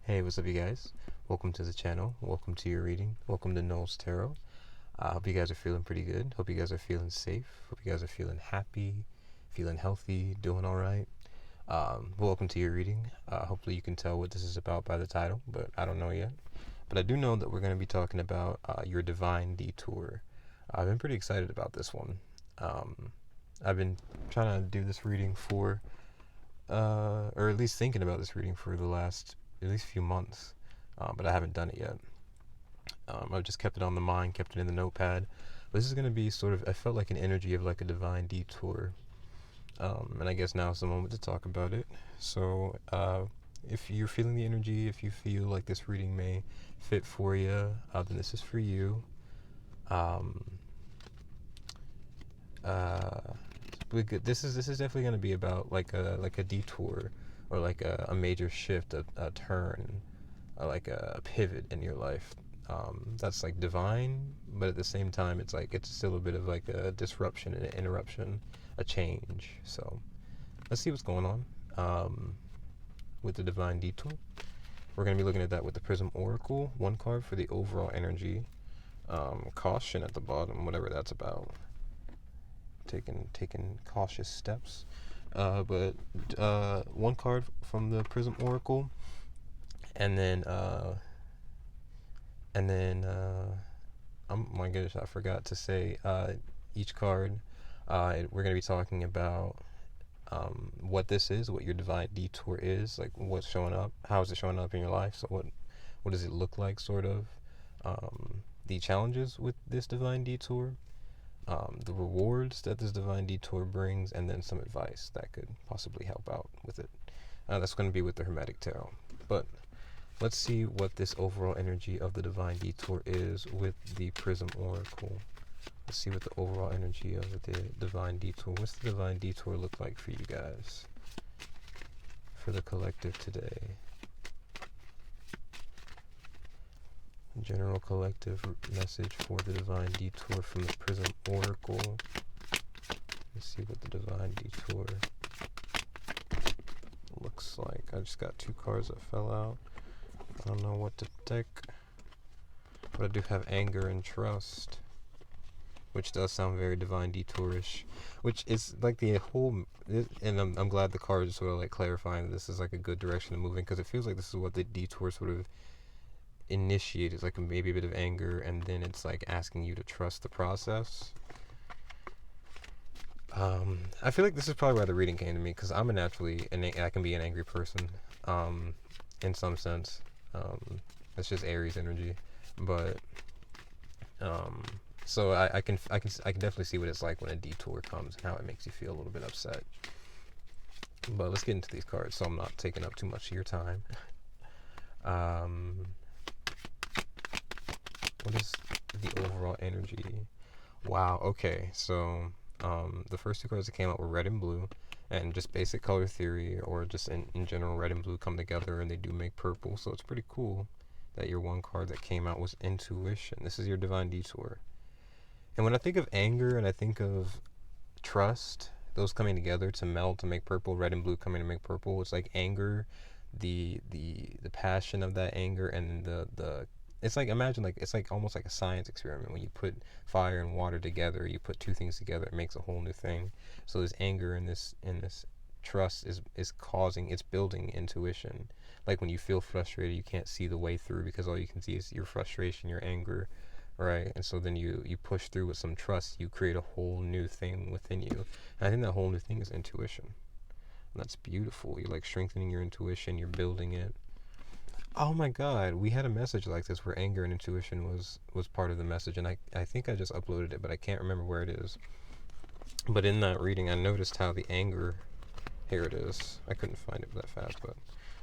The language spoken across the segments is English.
Hey, what's up, you guys? Welcome to the channel. Welcome to your reading. Welcome to Knowles Tarot. I hope you guys are feeling pretty good. Hope you guys are feeling safe. Hope you guys are feeling happy, feeling healthy, doing all right. Welcome to your reading. Hopefully, you can tell what this is about by the title, but I don't know yet. But I do know that we're going to be talking about your divine detour. I've been pretty excited about this one. I've been trying to do this reading for, or at least thinking about this reading for the last at least few months, but I haven't done it yet. I've just kept it on the mind, kept it in the notepad. But this is going to be sort of, I felt like an energy of like a divine detour. And I guess now is the moment to talk about it. So, if you're feeling the energy, if you feel like this reading may fit for you, then this is for you. Um, this is definitely going to be about like a detour, or like a major shift, a turn, like a pivot in your life. That's like divine, but at the same time, it's still a bit of like a disruption and an interruption, a change. So let's see what's going on with the divine detour. We're going to be looking at that with the Prism Oracle, one card for the overall energy. Caution at the bottom, whatever that's about. Taking cautious steps. But one card from the Prism Oracle, and then oh my goodness, I forgot to say each card. We're going to be talking about what this is, what your divine detour is, like what's showing up, how is it showing up in your life. So what does it look like, sort of. The challenges with this divine detour, the rewards that this divine detour brings, and then some advice that could possibly help out with it. That's going to be with the Hermetic Tarot. But let's see what this overall energy of the divine detour is with the Prism Oracle. Let's see what the overall energy of the divine detour. What's the divine detour look like for you guys, for the collective today? General collective message for the divine detour from the Prism Oracle. Let's see what the divine detour looks like. I just got two cards that fell out. I don't know what to take, but I do have anger and trust, which does sound very divine detourish, which is like the whole, and I'm glad the card is sort of like clarifying that this is like a good direction to move in, because it feels like this is what the detour sort of initiated, like maybe a bit of anger, and then it's like asking you to trust the process. I feel like this is probably why the reading came to me, because I'm I can be an angry person, in some sense. It's just Aries energy, but so I can definitely see what it's like when a detour comes and how it makes you feel a little bit upset. But let's get into these cards, so I'm not taking up too much of your time. What is the overall energy? Wow. Okay, so the first two cards that came out were red and blue, and just basic color theory, or just in general, red and blue come together and they do make purple. So it's pretty cool that your one card that came out was intuition. This is your divine detour. And when I think of anger and I think of trust, those coming together to meld to make purple, red and blue coming to make purple, it's like anger, the passion of that anger, and the it's like, imagine, like it's like almost like a science experiment. When you put fire and water together, you put two things together, it makes a whole new thing. So this anger and this trust is causing, it's building intuition. Like when you feel frustrated, you can't see the way through because all you can see is your frustration, your anger, right? And so then you push through with some trust, you create a whole new thing within you. And I think that whole new thing is intuition. And that's beautiful. You're like strengthening your intuition, you're building it. Oh my god, we had a message like this where anger and intuition was part of the message, and I think I just uploaded it, but I can't remember where it is. But in that reading, I noticed how the anger, here it is. I couldn't find it that fast, but,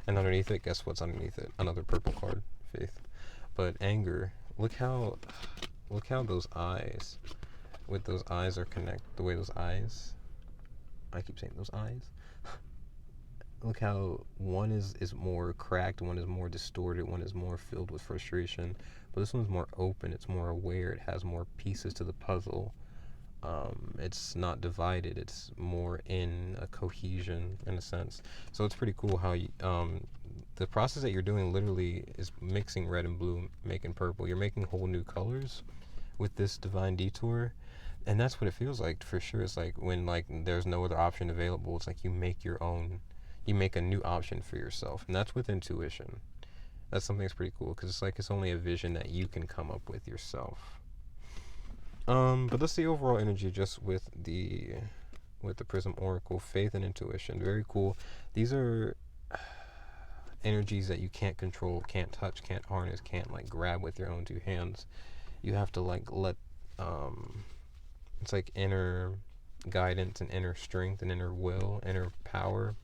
and underneath it, guess what's underneath it? Another purple card, faith. But anger, look how those eyes, with those eyes are connected, the way those eyes, I keep saying those eyes. Look how one is more cracked, one is more distorted, one is more filled with frustration, but this one's more open, it's more aware, it has more pieces to the puzzle. It's not divided, it's more in a cohesion, in a sense. So it's pretty cool how the process that you're doing literally is mixing red and blue, making purple. You're making whole new colors with this divine detour, and that's what it feels like for sure. It's like when like there's no other option available. It's like you make your own, you make a new option for yourself, and that's with intuition. That's something that's pretty cool because it's like it's only a vision that you can come up with yourself. But that's the overall energy just with the Prism Oracle, faith and intuition. Very cool. These are energies that you can't control, can't touch, can't harness, can't like grab with your own two hands. You have to like let it's like inner guidance and inner strength and inner will, inner power.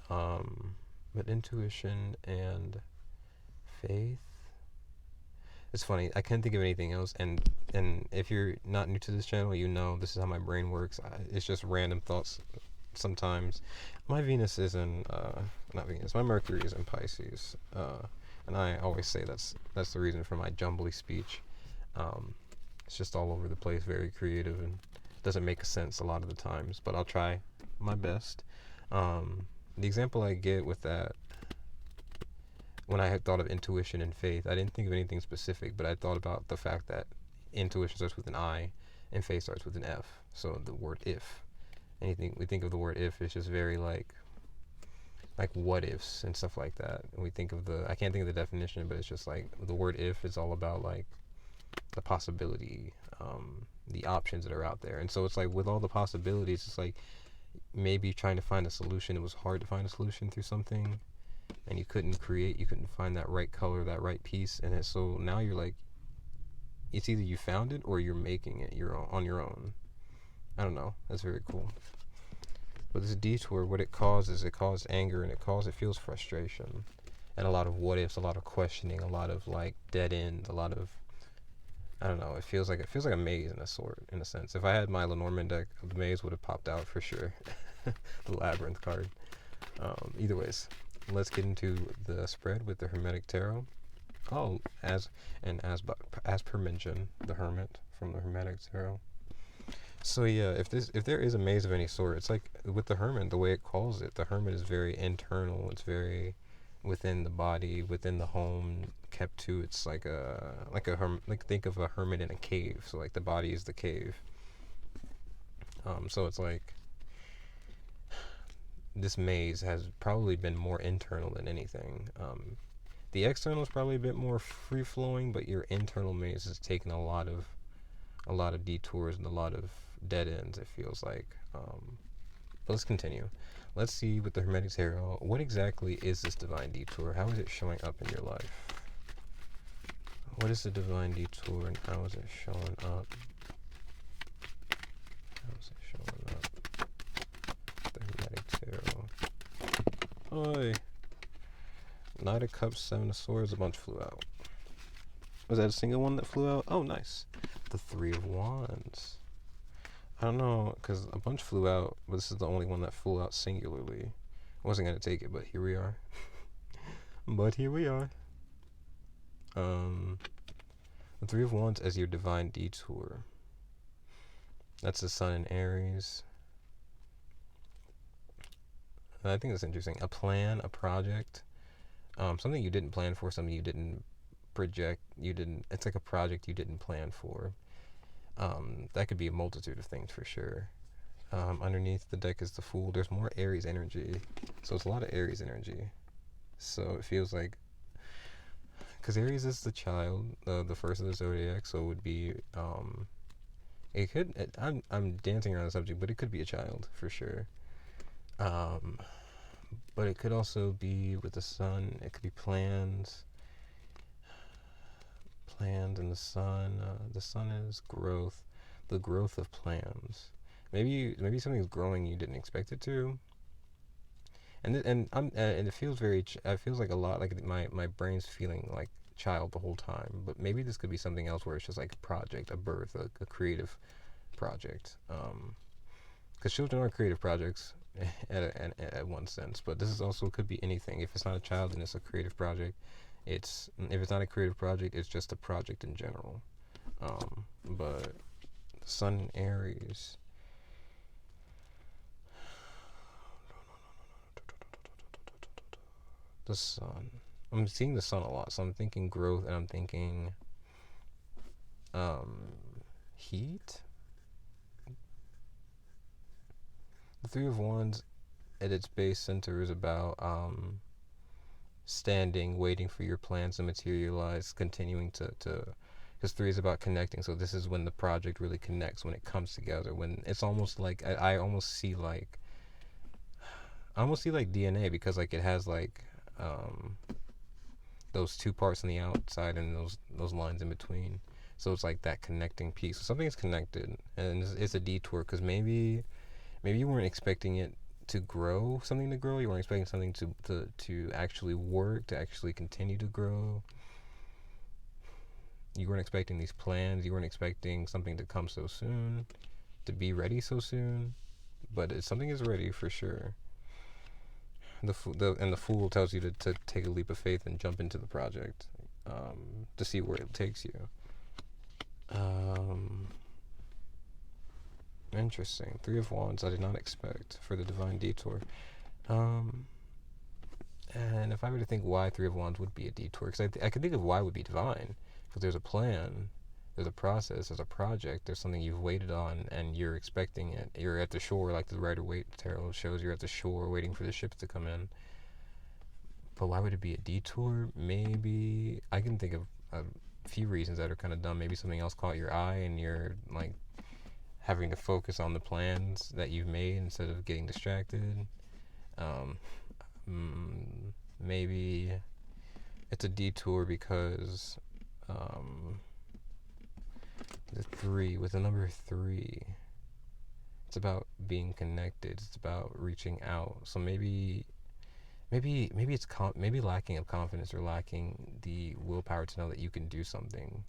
But intuition and faith. It's funny, I can't think of anything else, and if you're not new to this channel, you know this is how my brain works. It's just random thoughts sometimes. My Venus is in, not Venus, my Mercury is in Pisces, and I always say that's the reason for my jumbly speech. It's just all over the place, very creative, and doesn't make sense a lot of the times, but I'll try my best. The example I get with that, when I had thought of intuition and faith, I didn't think of anything specific, but I thought about the fact that intuition starts with an I and faith starts with an F. So the word if. Anything we think of the word if, it's just very like what ifs and stuff like that. And we think of I can't think of the definition, but it's just like the word if is all about like the possibility, the options that are out there. And so it's like with all the possibilities, it's like maybe trying to find a solution. It was hard to find a solution through something, and you couldn't find that right color, that right piece, and so now you're like, it's either you found it or you're making it. You're on your own. I don't know. That's very cool. But this detour, what it causes anger, and it feels frustration, and a lot of what ifs, a lot of questioning, a lot of like dead ends, a lot of, I don't know. It feels like a maze in a sense. If I had my Lenormand deck, the maze would have popped out for sure. The labyrinth card. Either ways, let's get into the spread with the Hermetic Tarot. Oh, as per mentioned, the Hermit from the Hermetic Tarot. So yeah, if there is a maze of any sort, it's like with the Hermit, the way it calls it, the Hermit is very internal. It's very within the body, within the home, kept to. It's like think of a hermit in a cave. So like the body is the cave. So it's like this maze has probably been more internal than anything. The external is probably a bit more free flowing, but your internal maze has taken a lot of detours and a lot of dead ends, it feels like. But let's continue. Let's see with the Hermetic Tarot, what exactly is this divine detour? How is it showing up in your life? What is the divine detour and how is it showing up? How is it showing up? The Hermetic Tarot. Oi! Knight of Cups, Seven of Swords, a bunch flew out. Was that a single one that flew out? Oh, nice. The Three of Wands. I don't know, because a bunch flew out, but this is the only one that flew out singularly. I wasn't going to take it, but here we are. The Three of Wands as your divine detour. That's the Sun in Aries. I think that's interesting. A plan, a project, something you didn't plan for, something you didn't project, it's like a project you didn't plan for. That could be a multitude of things for sure. Underneath the deck is the Fool. There's more Aries energy, so it's a lot of Aries energy. So it feels like, because Aries is the child, the first of the zodiac, so it would be, I'm dancing around the subject, but it could be a child for sure. But it could also be with the Sun. It could be plans, and the Sun. The Sun is growth, the growth of plans. Maybe something's growing you didn't expect it to. And it feels it feels like a lot like my brain's feeling like child the whole time. But maybe this could be something else where it's just like a project, a birth, a creative project. Because children are creative projects at one sense, but this is also could be anything. If it's not a child, then it's a creative project. If it's not a creative project, it's just a project in general. But Sun in Aries. The sun. I'm seeing the sun a lot, so I'm thinking growth, and I'm thinking heat. The Three of Wands at its base center is about standing, waiting for your plans to materialize, continuing to because three is about connecting. So this is when the project really connects, when it comes together, when it's almost like I almost see like DNA, because like it has like those two parts on the outside and those lines in between. So it's like that connecting piece. So something is connected, and it's a detour because maybe you weren't expecting it to grow, something to grow. You weren't expecting something to actually work, to actually continue to grow. You weren't expecting these plans. You weren't expecting something to come so soon, to be ready so soon. But something is ready for sure. The Fool tells you to take a leap of faith and jump into the project, to see where it takes you. Interesting. Three of Wands I did not expect for the Divine Detour. And if I were to think why Three of Wands would be a detour, because I could think of why it would be divine, because there's a plan, there's a process, there's a project, there's something you've waited on and you're expecting it. You're at the shore, like the Rider-Waite tarot shows, you're at the shore waiting for the ships to come in. But why would it be a detour? Maybe I can think of a few reasons that are kind of dumb. Maybe something else caught your eye and you're like having to focus on the plans that you've made instead of getting distracted. Maybe it's a detour because the three, with the number 3, it's about being connected. It's about reaching out. So maybe it's maybe lacking of confidence or lacking the willpower to know that you can do something.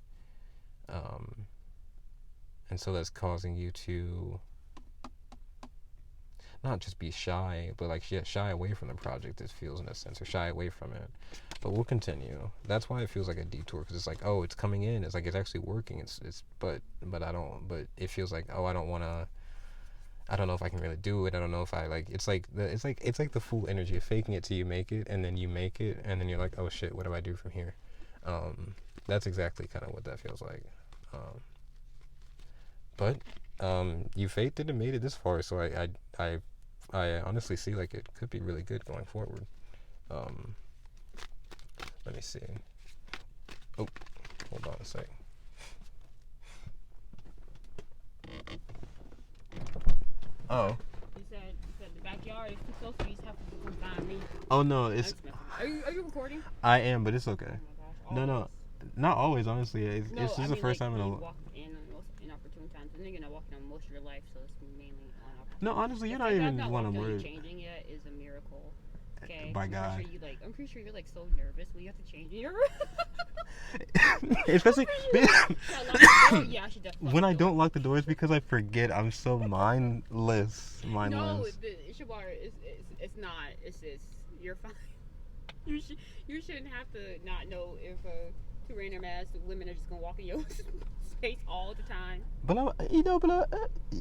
And so that's causing you to not just be shy, but like shy away from the project, it feels, in a sense, or shy away from it. But we'll continue. That's why it feels like a detour, because it's like, oh, it's coming in. It's like it's actually working. But it feels like, oh, I don't know if I can really do it. I don't know if I like. It's like the Fool energy of faking it till you make it, and then you make it, and then you're like, oh shit, what do I do from here? That's exactly kind of what that feels like. But you faked it and made it this far, so I honestly see like it could be really good going forward. Let me see. Oh, hold on a sec. Oh. You said the backyard is too close, so you just have to come find me. Oh no, it's. Are you recording? I am, but it's okay. Oh my gosh. No, not always. Honestly, it's just the first time in a. Walk in most inopportune times. And you're gonna walk in on most of your life, so it's mainly inopportune. No, honestly, you're not even one of words. Changing yet is a miracle. Okay. By God. I'm pretty sure you're like so nervous when you have to change your. Especially. Yeah, I should definitely. When I don't lock the doors because I forget, I'm so mindless. No, Shabar, it's not. It's just you're fine. You shouldn't have to not know if two random ass women are just gonna walk in your space all the time. But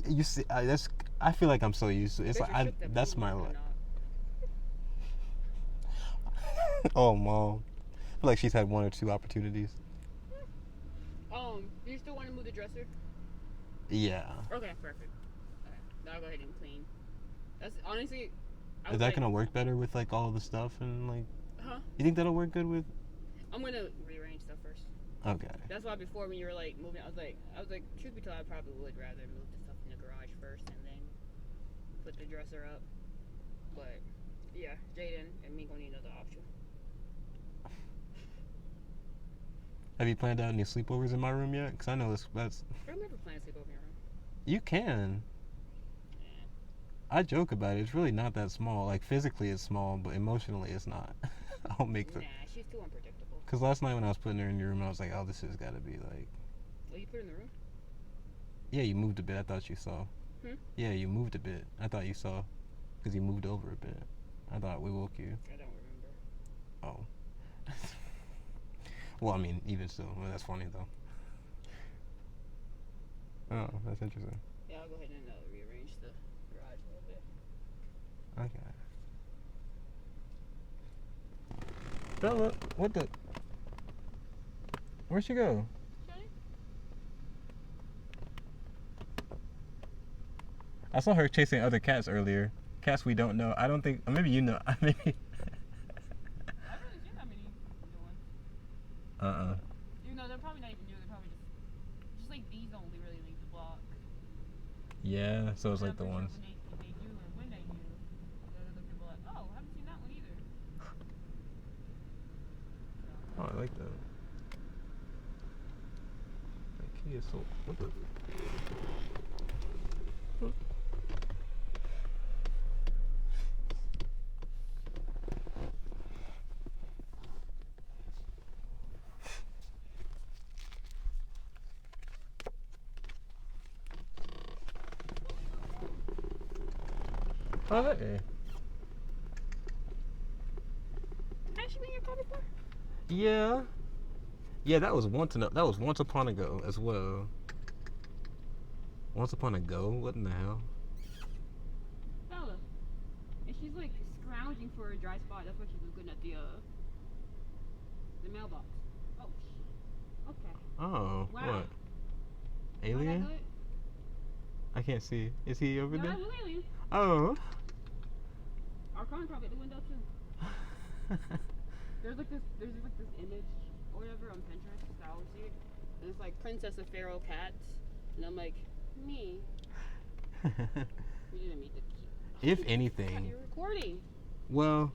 you see, I feel like I'm so used to it. It's like that's my life. Oh, Mom. I feel like she's had 1 or 2 opportunities. Do you still want to move the dresser? Yeah. Okay, perfect. Okay, now I'll go ahead and clean. That's honestly. Is that gonna work better with like all the stuff and like? Huh? You think that'll work good with? I'm gonna rearrange stuff first. Okay. That's why before when you were like moving, I was like, truth be told, I probably would rather move the stuff in the garage first and then put the dresser up. But yeah, Jaden and me gonna need another option. Have you planned out any sleepovers in my room yet? Because I know that's. I've never planned to sleep over in your room. You can. Yeah. I joke about it. It's really not that small. Like physically, it's small, but emotionally, it's not. I'll make the. Nah, she's too unpredictable. Because last night when I was putting her in your room, I was like, oh, this has got to be like. Oh, you put her in the room? Yeah, you moved a bit. I thought you saw. Yeah, you moved a bit. I thought you saw. Because you moved over a bit. I thought we woke you. I don't remember. Oh. Well, I mean, even still. Well, that's funny, though. Oh, that's interesting. Yeah, I'll go ahead and rearrange the garage a little bit. Okay. Bella, what the? Where'd she go? Okay. I saw her chasing other cats earlier. Cats we don't know. I don't think. Maybe you know. Maybe. I haven't really seen that many new ones. Even though they're probably not even new, they're probably just like these don't really leave the block. Yeah. So it's And like I'm the pretty ones. sure when they do or when they do, the other people are like, oh, I haven't seen that one either. Oh, I like that. That key is so. What the? Oh, hey. Has she been in your car before? Yeah. Yeah, that was once upon a go as well. Once upon a go? What in the hell? Bella. And she's like scrounging for a dry spot. That's why she's looking at the mailbox. Oh shit. Okay. Oh, Wow. what? Alien? Good? I can't see. Is he over No, there? that's an alien. Oh. Our car probably at the window too. There's like this image or whatever on Pinterest that I always see it. And it's like Princess of Pharaoh cats. And I'm like, me. We didn't meet the key. If anything, You're recording. well,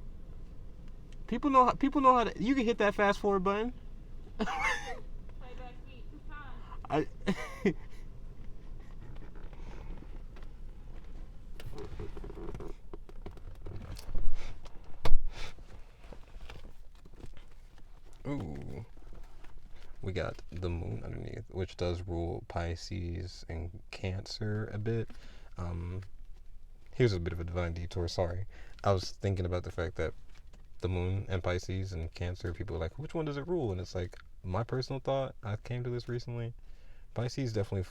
people know how to. You can hit that fast forward button. Playback speed 2 times. I. Ooh. We got the moon underneath, which does rule Pisces and Cancer a bit. Here's a bit of a divine detour. Sorry, I was thinking about the fact that the moon and Pisces and Cancer, people are like, which one does it rule? And it's like, my personal thought, I came to this recently. Pisces definitely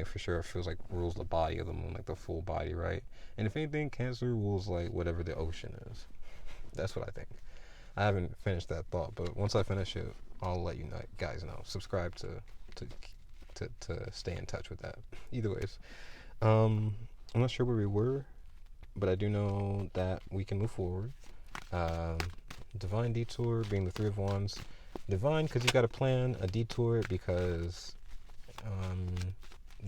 for sure feels like rules the body of the moon, like the full body, right? And if anything, Cancer rules like whatever the ocean is. That's what I think. I haven't finished that thought, but once I finish it, I'll let you guys know. Subscribe to stay in touch with that. Either ways, I'm not sure where we were, but I do know that we can move forward. Divine detour being the Three of Wands. Divine because you got a plan. A detour because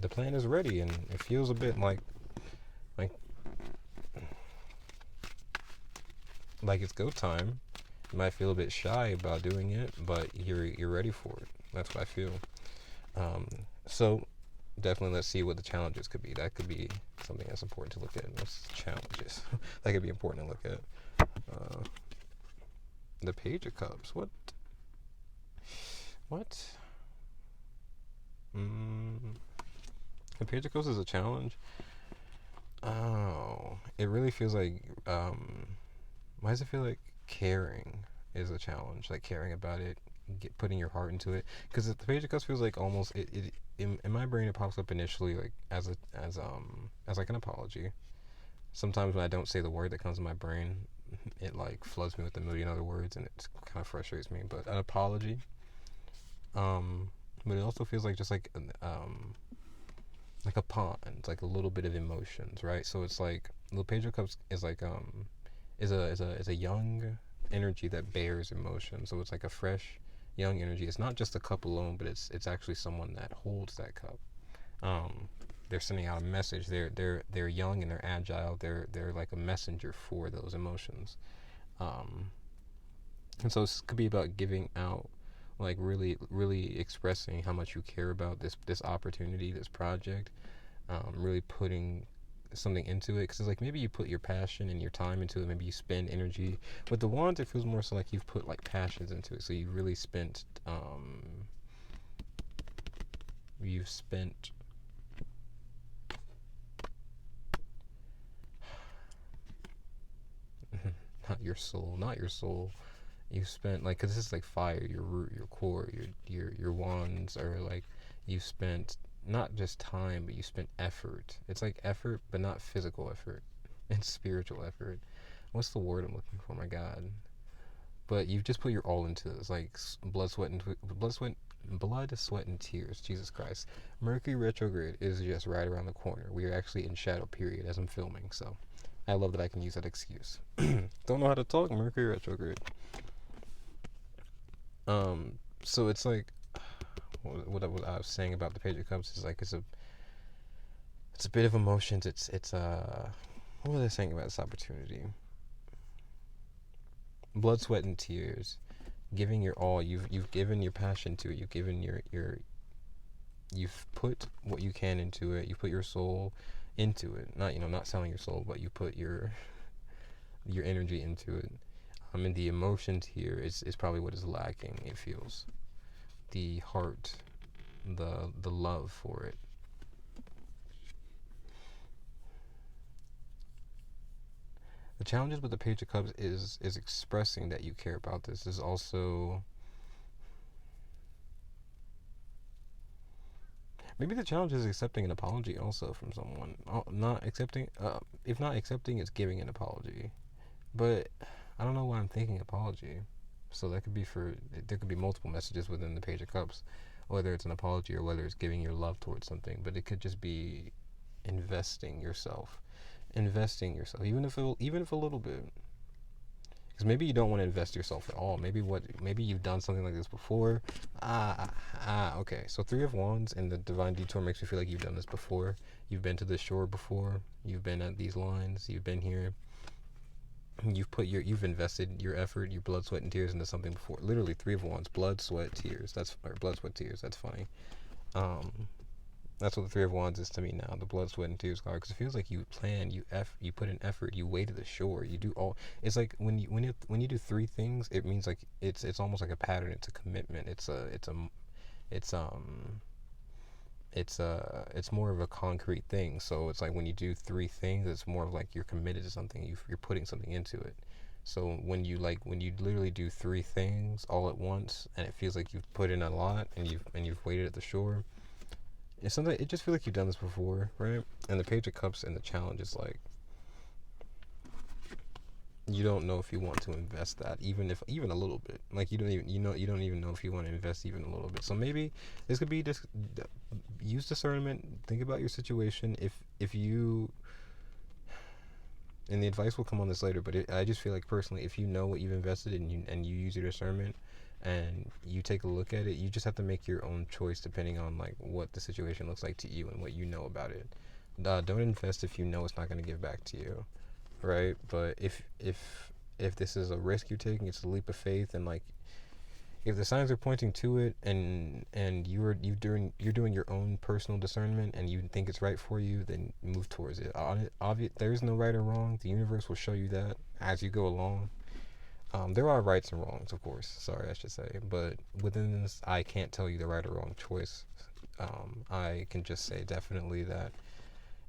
the plan is ready and it feels a bit like it's go time. You might feel a bit shy about doing it, but you're ready for it. That's what I feel. So definitely let's see what the challenges could be. That could be something that's important to look at. What's challenges? That could be important to look at. The Page of Cups. What? The Page of Cups is a challenge. Oh, it really feels like. Why does it feel like caring is a challenge? Like caring about it, putting your heart into it. Because the Page of Cups feels like almost it in my brain it pops up initially like as like an apology. Sometimes when I don't say the word that comes in my brain, it like floods me with a million other words and it kind of frustrates me. But an apology. But it also feels like just like a pond, like a little bit of emotions, right? So it's like the Page of Cups is like is a young energy that bears emotion. So it's like a fresh, young energy. It's not just a cup alone, but it's actually someone that holds that cup. They're sending out a message. They're young and they're agile. They're like a messenger for those emotions. And so it could be about giving out, like really expressing how much you care about this opportunity, this project. Really putting something into it, because it's like maybe you put your passion and your time into it, maybe you spend energy. With the Wands it feels more so like you've put like passions into it, so you really spent not your soul, you spent like, because this is like fire, your root, your core, your wands are like, you spent not just time, but you spent effort. It's like effort, but not physical effort. It's spiritual effort. What's the word I'm looking for? My God. but you've just put your all into this, like blood, sweat, and tears. Jesus Christ. Mercury retrograde is just right around the corner. We are actually in shadow period as I'm filming, so I love that I can use that excuse. Don't know how to talk, Mercury retrograde. So it's like what I was saying about the Page of Cups is like it's a bit of emotions. It's what was I saying about this opportunity? Blood, sweat, and tears. Giving your all. You've given your passion to it. You've given you've put what you can into it. You put your soul into it. Not selling your soul, but you put your energy into it. And the emotions here is probably what is lacking. It feels the heart, the love for it. The challenges with the Page of Cups is expressing that you care about this. Is also maybe the challenge is accepting an apology also from someone. Not accepting, if not accepting, it's giving an apology. But I don't know why I'm thinking apology. So there could be multiple messages within the Page of Cups, whether it's an apology or whether it's giving your love towards something. But it could just be investing yourself, even if a little bit. Because maybe you don't want to invest yourself at all. Maybe you've done something like this before. Okay. So 3 of Wands and the Divine Detour makes me feel like you've done this before. You've been to the shore before. You've been at these lines. You've been here. You've invested your effort, your blood, sweat, and tears into something before. Literally 3 of Wands, blood, sweat, tears. Blood, sweat, tears. That's funny. That's what the 3 of Wands is to me now, the blood, sweat, and tears card. Because it feels like you plan, you put in effort, you waded the shore, you do all. It's like when you do 3 things, it means like it's almost like a pattern. It's a commitment. It's more of a concrete thing. So it's like when you do 3 things, it's more of like you're committed to something. You're putting something into it. So when you literally do 3 things all at once, and it feels like you've put in a lot, and you've waited at the shore. It's something. It just feels like you've done this before, right? And the Page of Cups and the challenge is like you don't know if you want to invest that, even a little bit. Like you don't even know if you want to invest even a little bit. So maybe this could be just use discernment. Think about your situation. If you and the advice will come on this later, but I just feel like personally, if you know what you've invested in and you use your discernment and you take a look at it, you just have to make your own choice depending on like what the situation looks like to you and what you know about it. Don't invest if you know it's not going to give back to you, right? But if this is a risk you're taking, it's a leap of faith, and like if the signs are pointing to it, and you're doing your own personal discernment, and you think it's right for you, then move towards it. There is no right or wrong. The universe will show you that as you go along. There are rights and wrongs, of course. Sorry, I should say, but within this, I can't tell you the right or wrong choice. I can just say definitely that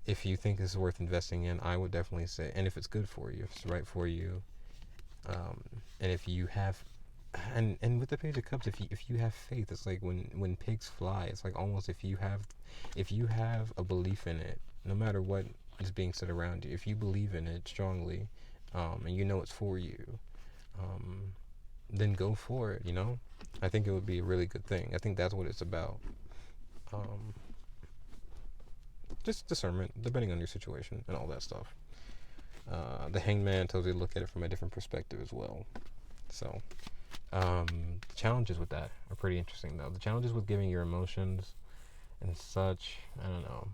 if you think this is worth investing in, I would definitely say, and if it's good for you, if it's right for you, and if you have. And with the Page of Cups, if you have faith, it's like when pigs fly. It's like almost if you have a belief in it, no matter what is being said around you, if you believe in it strongly, and you know it's for you, then go for it. I think it would be a really good thing. I think that's what it's about. Just discernment, depending on your situation and all that stuff. The Hanged Man tells you to look at it from a different perspective as well. So. The challenges with that are pretty interesting, though. The challenges with giving your emotions and such, I don't know.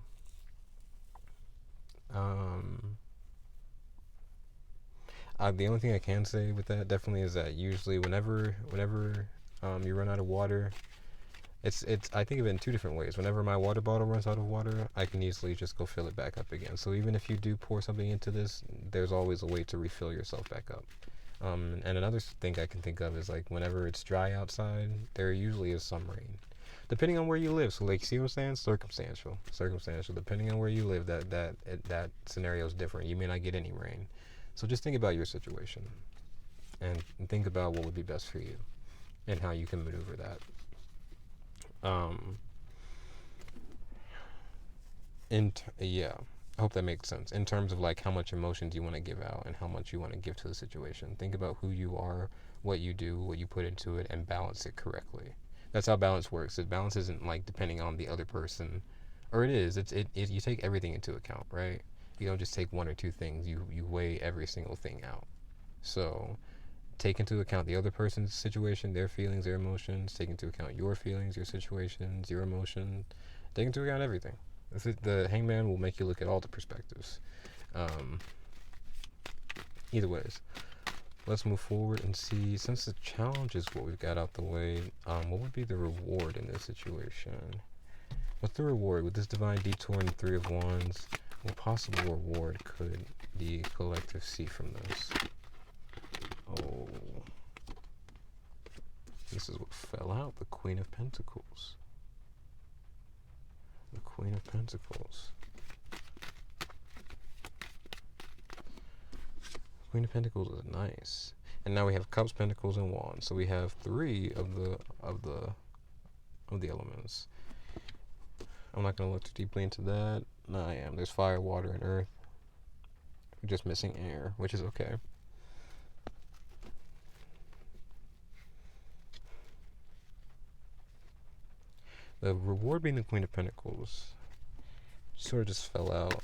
The only thing I can say with that definitely is that usually whenever you run out of water, it's I think of it in 2 different ways. Whenever my water bottle runs out of water, I can easily just go fill it back up again. So even if you do pour something into this, there's always a way to refill yourself back up. And another thing I can think of is like whenever it's dry outside, there usually is some rain, depending on where you live. So like, see what I'm saying? Circumstantial. Depending on where you live, that scenario is different. You may not get any rain. So just think about your situation, and think about what would be best for you, and how you can maneuver that. Yeah. I hope that makes sense. In terms of like how much emotions you want to give out and how much you want to give to the situation. Think about who you are, what you do, what you put into it, and balance it correctly. That's how balance works. Balance isn't like depending on the other person, or it is. You take everything into account, right? You don't just take one or two things. You weigh every single thing out. So take into account the other person's situation, their feelings, their emotions. Take into account your feelings, your situations, your emotions. Take into account everything. The hangman will make you look at all the perspectives. Um, Either ways, let's move forward and see, since the challenge is what we've got out the way, what would be the reward in this situation? What's the reward with this divine detour and 3 of wands? What possible reward could the collective see from this? Oh, this is what fell out, the Queen of Pentacles. The Queen of Pentacles. Queen of Pentacles is nice. And now we have Cups, Pentacles, and Wands. So we have 3 of the elements. I'm not gonna look too deeply into that. No, I am. There's fire, water, and earth. We're just missing air, which is okay. The reward being the Queen of Pentacles sort of just fell out.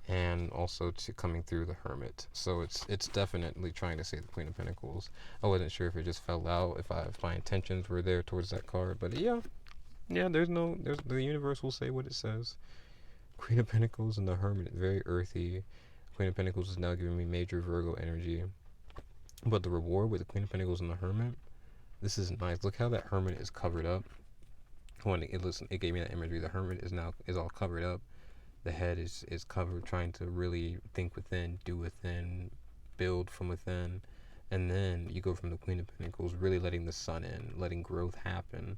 And also to coming through the Hermit. So it's definitely trying to say the Queen of Pentacles. I wasn't sure if it just fell out, if my intentions were there towards that card, but yeah, there's the universe will say what it says. Queen of Pentacles and the Hermit, very earthy. Queen of Pentacles is now giving me major Virgo energy. But the reward with the Queen of Pentacles and the Hermit, this is nice. Look how that Hermit is covered up. When it gave me that imagery, the Hermit is all covered up. The head is covered, trying to really think within, do within, build from within. And then you go from the Queen of Pentacles, really letting the sun in, letting growth happen.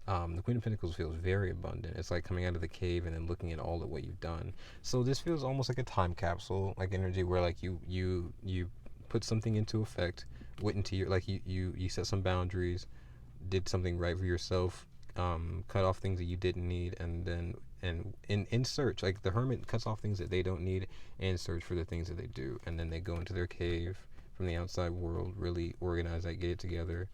The Queen of Pentacles feels very abundant. It's like coming out of the cave and then looking at all of what you've done. So this feels almost like a time capsule, like energy where like you put something into effect, went into your, like you set some boundaries, did something right for yourself, cut off things that you didn't need, and then in search, like the Hermit cuts off things that they don't need and search for the things that they do, and then they go into their cave from the outside world, really organize that, get it together,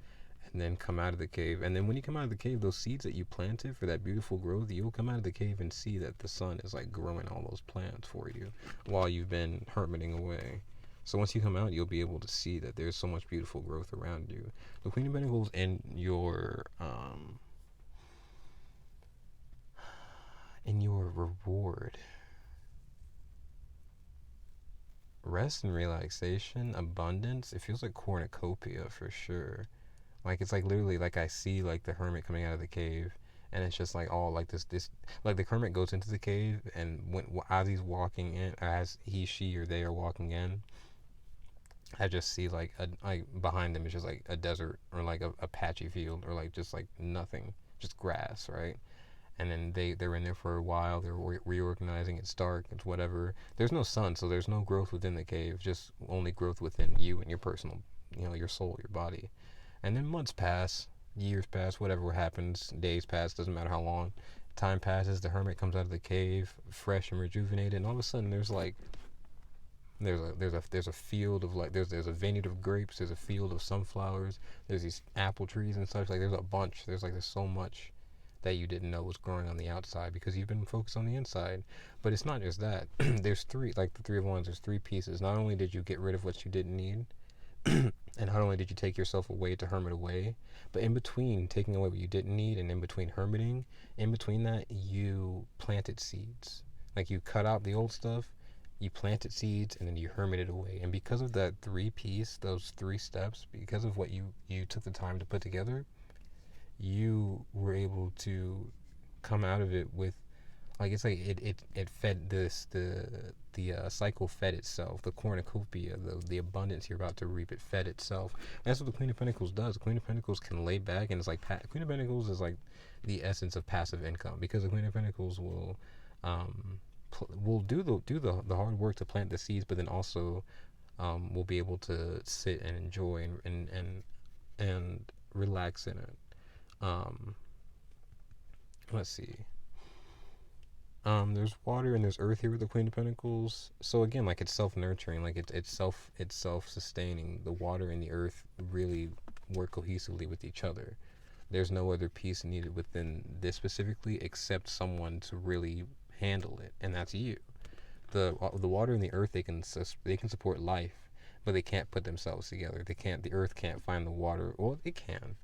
and then come out of the cave. And then when you come out of the cave, those seeds that you planted for that beautiful growth, you'll come out of the cave and see that the sun is like growing all those plants for you while you've been hermiting away. So once you come out, you'll be able to see that there's so much beautiful growth around you. The Queen of Pentacles and your reward, rest and relaxation, abundance. It feels like cornucopia for sure. Like it's like literally like I see like the Hermit coming out of the cave, and it's just like all like this like the Hermit goes into the cave, and as he's walking in, as he, she, or they are walking in, I just see like behind them is just like a desert or like a patchy field, or like just like nothing, just grass, right? And then they're in there for a while, they're reorganizing, it's dark, it's whatever. There's no sun, so there's no growth within the cave, just only growth within you and your personal, your soul, your body. And then months pass, years pass, whatever happens, days pass, doesn't matter how long. Time passes, the Hermit comes out of the cave, fresh and rejuvenated, and all of a sudden there's like there's a field of like there's a vineyard of grapes, there's a field of sunflowers, there's these apple trees and such. Like there's a bunch, there's so much that you didn't know was growing on the outside because you've been focused on the inside. But it's not just that. There's three, like the 3 of wands, there's 3 pieces. Not only did you get rid of what you didn't need, and not only did you take yourself away to hermit away, but in between taking away what you didn't need and in between hermiting, in between that, you planted seeds. Like you cut out the old stuff, you planted seeds, and then you hermited away. And because of that 3 piece, those 3 steps, because of what you took the time to put together, you were able to come out of it with, like, it's like it fed the cycle fed itself. The cornucopia, the abundance you're about to reap, it fed itself. And that's what the Queen of Pentacles does. The Queen of Pentacles can lay back, and it's like Queen of Pentacles is like the essence of passive income, because the Queen of Pentacles will do the hard work to plant the seeds, but then also will be able to sit and enjoy and relax in it. Let's see. There's water and there's earth here with the Queen of Pentacles. So again, like it's self-nurturing, like it's self-sustaining. The water and the earth really work cohesively with each other. There's no other piece needed within this specifically except someone to really handle it, and that's you. The water and the earth, they can support life, but they can't put themselves together. They can't. The earth can't find the water. Well, it can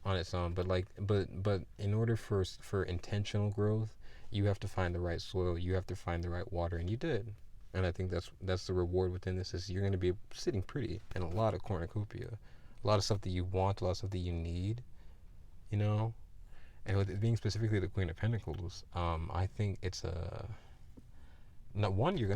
on its own, but but in order for intentional growth, you have to find the right soil. You have to find the right water, and you did. And I think that's the reward within this is you're going to be sitting pretty in a lot of cornucopia, a lot of stuff that you want, a lot of stuff that you need, you know. And with it being specifically the Queen of Pentacles, I think it's a no one you're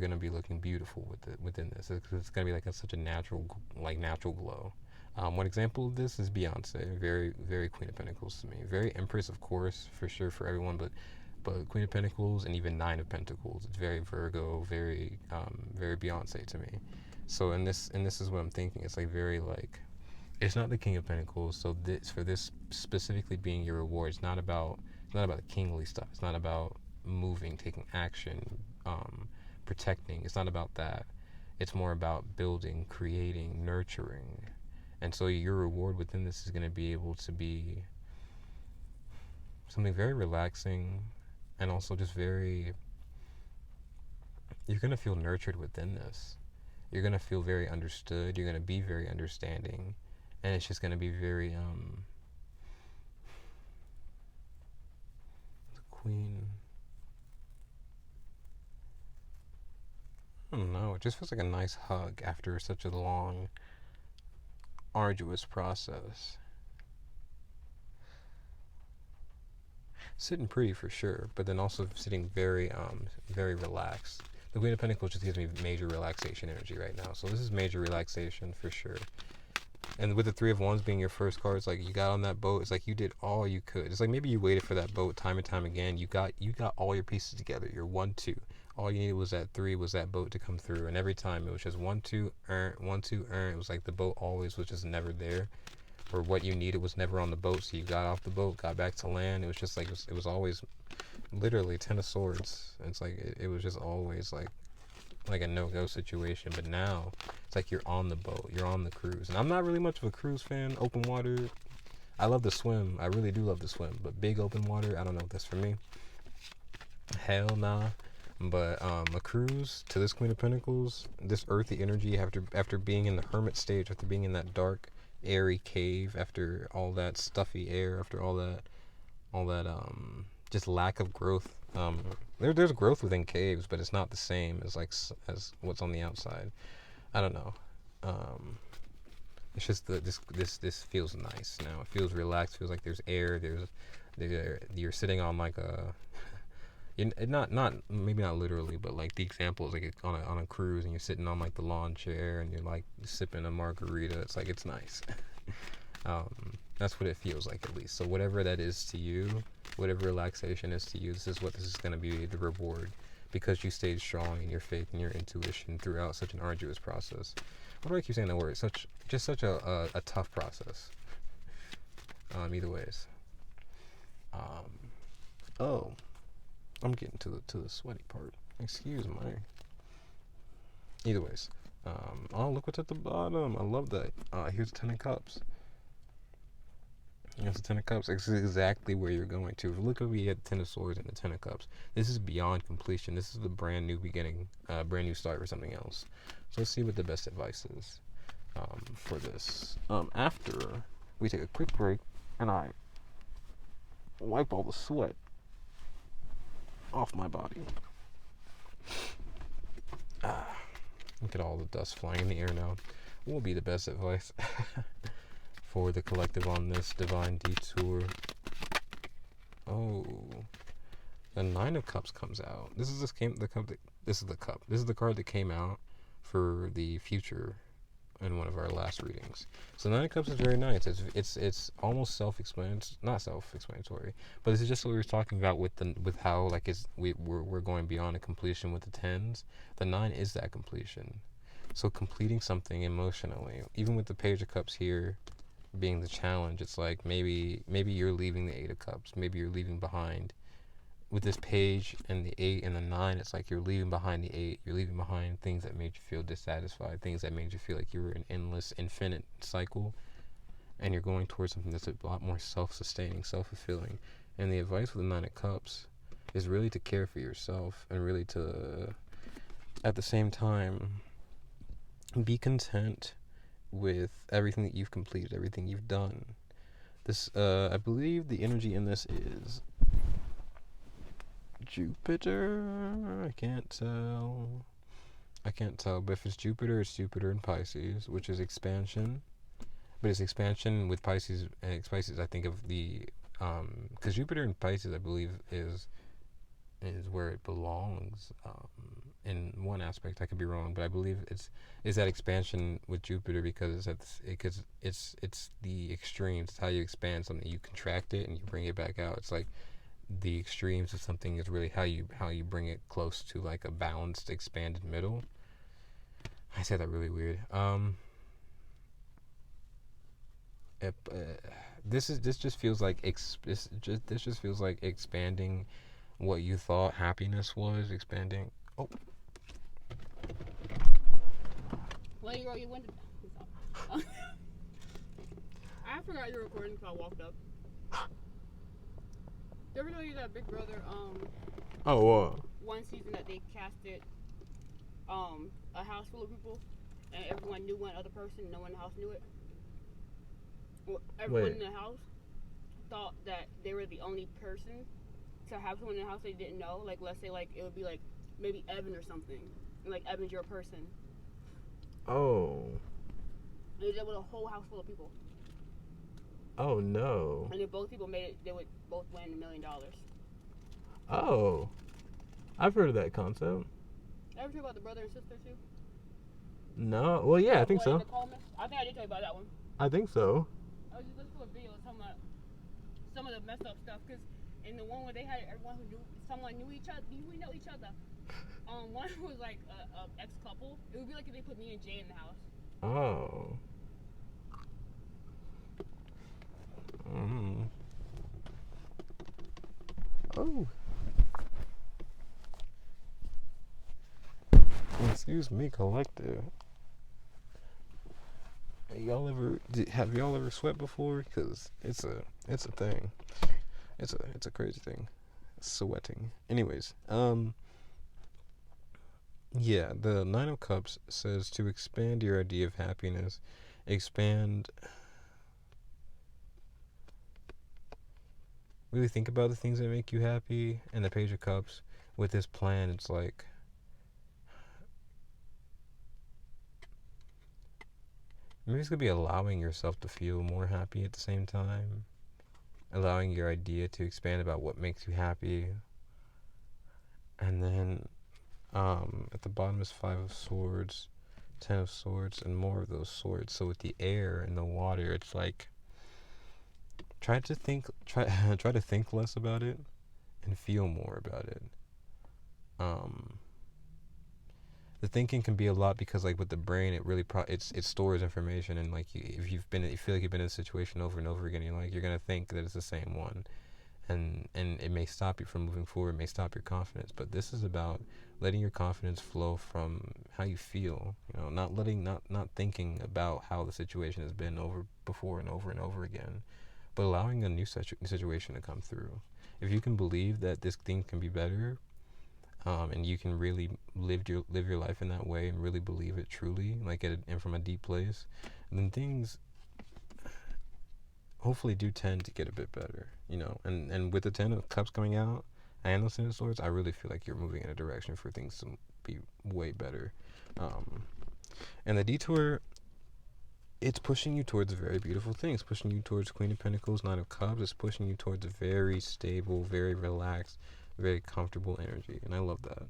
gonna be looking beautiful with it within this. It's gonna be like such a natural glow. One example of this is Beyonce, very Queen of Pentacles to me, very Empress of course for sure for everyone, but Queen of Pentacles and even Nine of Pentacles. It's very Virgo, very Beyonce to me. So in this is what I'm thinking. It's like very like it's not the King of Pentacles. So this specifically being your reward. It's not about the kingly stuff. It's not about moving, taking action, protecting. It's not about that. It's more about building, creating, nurturing. And so your reward within this is going to be able to be something very relaxing and also just very, you're going to feel nurtured within this. You're going to feel very understood. You're going to be very understanding. And it's just going to be very, the Queen, I don't know. It just feels like a nice hug after such a long, arduous process. Sitting pretty for sure, but then also sitting very relaxed. The Queen of Pentacles just gives me major relaxation energy right now. So this is major relaxation for sure. And with the Three of Wands being your first card, it's like you got on that boat. It's like you did all you could. It's like maybe you waited for that boat time and time again. You got all your pieces together. You're 1-2. All you needed was that 3 was that boat to come through. And every time it was just 1-2, 1-2, It was like the boat always was just never there. Or what you needed was never on the boat. So you got off the boat, got back to land. It was just like it was always literally 10 of Swords. It's like it was just always like a no-go situation. But now it's like you're on the boat, you're on the cruise. And I'm not really much of a cruise fan. Open water, I love to swim, I really do love to swim, but big open water, I don't know if that's for me. Hell nah. But a cruise to this Queen of Pentacles, this earthy energy after being in the hermit stage, after being in that dark airy cave, after all that stuffy air, after all that just lack of growth. There's growth within caves, but it's not the same as what's on the outside. I don't know. It's just this feels nice now. It feels relaxed. Feels like there's air. You're sitting on like a. Not maybe not literally, but like the example is like on a cruise and you're sitting on like the lawn chair and you're like sipping a margarita. It's like it's nice. That's what it feels like at least. So whatever that is to you, whatever relaxation is to you, this is going to be the reward because you stayed strong in your faith and your intuition throughout such an arduous process. Why do I keep saying that word? Such a tough process. Either ways. Oh, I'm getting to the sweaty part. Excuse me. Either ways. Oh, look what's at the bottom. I love that. Here's the 10 of Cups. Here's the 10 of Cups. This is exactly where you're going to. Look at we had the 10 of Swords and the 10 of Cups. This is beyond completion. This is the brand new beginning, brand new start for something else. So let's see what the best advice is for this. After we take a quick break and I wipe all the sweat off my body. Look at all the dust flying in the air now. What will be the best advice for the collective on this divine detour? Oh, the 9 of Cups comes out. This is the cup. This is the cup. This is the card that came out for the future in one of our last readings. So 9 of Cups is very nice. It's almost not self-explanatory, but this is just what we were talking about with how like we're going beyond a completion with the 10s. The 9 is that completion. So completing something emotionally, even with the Page of Cups here being the challenge, it's like maybe you're leaving the 8 of Cups. Maybe you're leaving behind with this page and the 8 and the 9, it's like you're leaving behind the 8. You're leaving behind things that made you feel dissatisfied, things that made you feel like you were in an endless, infinite cycle, and you're going towards something that's a lot more self-sustaining, self-fulfilling. And the advice with the 9 of Cups is really to care for yourself and really to, at the same time, be content with everything that you've completed, everything you've done. This, I believe the energy in this is Jupiter. I can't tell, but if it's Jupiter in Pisces, which is expansion. But it's expansion with Pisces, and Pisces, I think of the, because Jupiter in Pisces, I believe, is where it belongs. In one aspect, I could be wrong, but I believe it's that expansion with Jupiter because it's the extremes. It's how you expand something. You contract it and you bring it back out. It's like the extremes of something is really how you bring it close to like a balanced, expanded middle. I said that really weird. This just feels like this just feels like expanding what you thought happiness was. Expanding. Oh. Well, you roll your window. I forgot you were recording because I walked up. Did ever tell you that Big Brother one season that they casted a house full of people and everyone knew one other person, no one in the house knew it? Well, everyone in the house thought that they were the only person to have someone in the house they didn't know. Like, let's say, like, it would be like maybe Evan or something. And, like, Evan's your person. Oh. And they did with a whole house full of people. Oh no. And if both people made it, they would both win $1 million. Oh. I've heard of that concept. Ever hear about the brother and sister too? No. Well, yeah, I think so. I think I did tell you about that one. I think so. I was just listening to a video talking about some of the messed up stuff, because in the one where they had everyone who knew each other, we know each other. One was like a ex-couple. It would be like if they put me and Jay in the house. Oh. Oh. Excuse me, collective. Have y'all ever sweat before? Because it's a thing. It's a crazy thing. Sweating. Anyways, yeah, the 9 of Cups says to expand your idea of happiness, really think about the things that make you happy. And the Page of Cups, with this plan, it's like, maybe it's going to be allowing yourself to feel more happy at the same time. Allowing your idea to expand about what makes you happy. And then at the bottom is 5 of Swords, 10 of Swords, and more of those swords. So with the air and the water, it's like try to think less about it and feel more about it. The thinking can be a lot because, like, with the brain, it really it stores information, and like if you feel like you've been in a situation over and over again, you're gonna think that it's the same one, and it may stop you from moving forward, it may stop your confidence. But this is about letting your confidence flow from how you feel, not thinking about how the situation has been over before and over and over again, but allowing a new situation to come through. If you can believe that this thing can be better, and you can really live your life in that way and really believe it truly, like and from a deep place, then things hopefully do tend to get a bit better, And with the 10 of Cups coming out and the 10 of Swords, I really feel like you're moving in a direction for things to be way better. And the Detour, it's pushing you towards very beautiful things, pushing you towards Queen of Pentacles, 9 of Cups. It's pushing you towards a very stable, very relaxed, very comfortable energy, and I love that.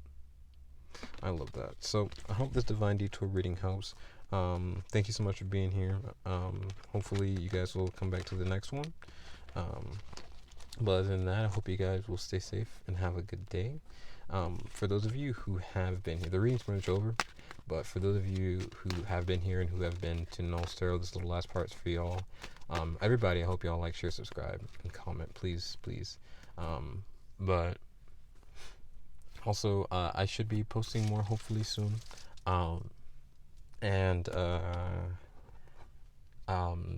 So I hope this Divine Detour reading helps. Thank you so much for being here. Hopefully you guys will come back to the next one. But other than that, I hope you guys will stay safe and have a good day. For those of you who have been here, the reading's pretty much over, but for those of you who have been here and who have been to Knowles Tarot, this little last part's for y'all. Everybody, I hope y'all like, share, subscribe, and comment, please. But Also, I should be posting more hopefully soon. Um, and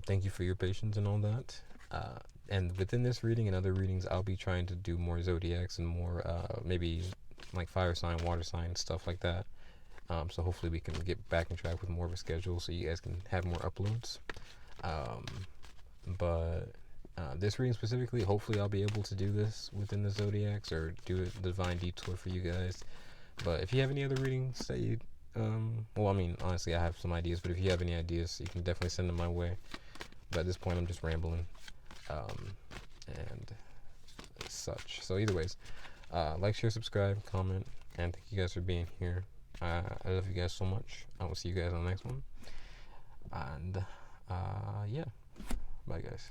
thank you for your patience and all that. And within this reading and other readings, I'll be trying to do more zodiacs and more maybe like fire sign, water sign, stuff like that. So hopefully we can get back on track with more of a schedule so you guys can have more uploads. Um, but this reading specifically, hopefully I'll be able to do this within the zodiacs or do a divine detour for you guys. But if you have any other readings that you, well, I mean, honestly, I have some ideas, but if you have any ideas, you can definitely send them my way. But at this point, I'm just rambling, and such. So, either ways, like, share, subscribe, comment, and thank you guys for being here. I love you guys so much. I will see you guys on the next one. And, yeah. Bye, guys.